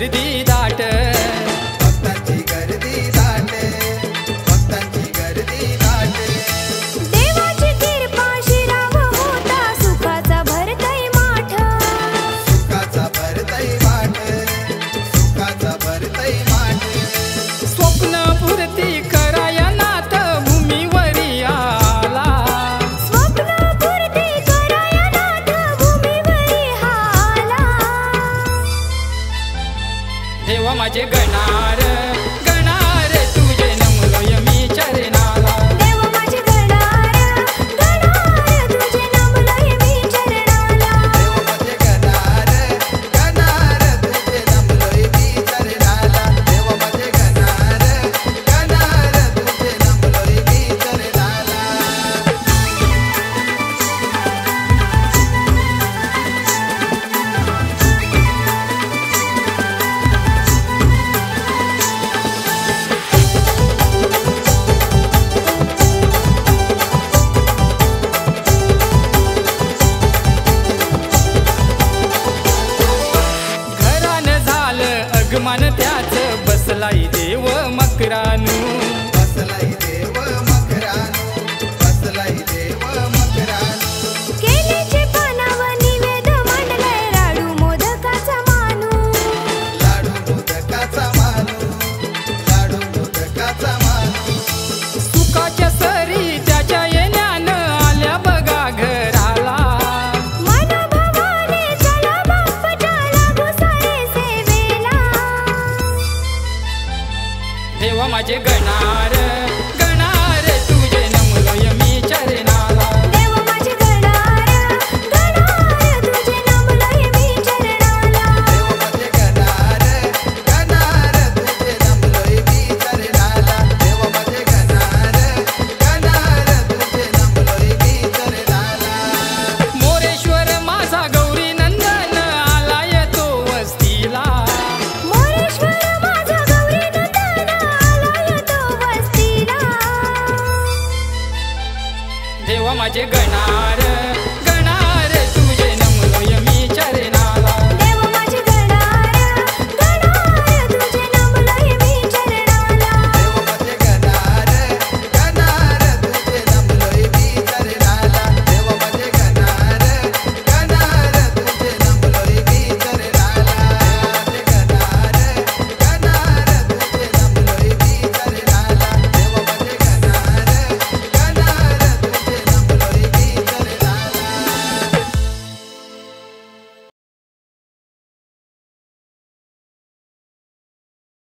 गर्दी दाट, भक्तांची गर्दी दाट, भक्तांची गर्दी दाट। देवाची कृपा शिराव होता सुखाचा भरतय माठ, सुखाचा भरतय माठ, सुखाचा भरतय माठ। स्वप्न पूर्ती कराया नाथ भूमीवरी आला, स्वप्न पूर्ती कराया नाथ भूमीवरी आला। देवा माझे गणार गणार तुझे नमलोय मी चरणाला, देव माझे गणार गणार तुझे नमलोय मी चरणाला। देव माझे गणार गणार तुझे नमलोय मी चरणाला, देव माझे गणार गणार तुझे नमलोय मी चरणाला। घरान झालं अगमान त्याच बसलाई देव मकरानू, बसलाई देव मकरानू, बसलाई देव मकरानू। केलीचे पानावर निवेद मांडलाय लाडू मोदकाचा मानू, लाडू मोदकाचा मानू, लाडू मोदकाचा मानू। सुखाच्या सरी त्याच्या येण्यानं आल्या बघा घराला, मन भावाने चला बाप्पाच्या लागू सारे सेवेला। देवा माझे गणार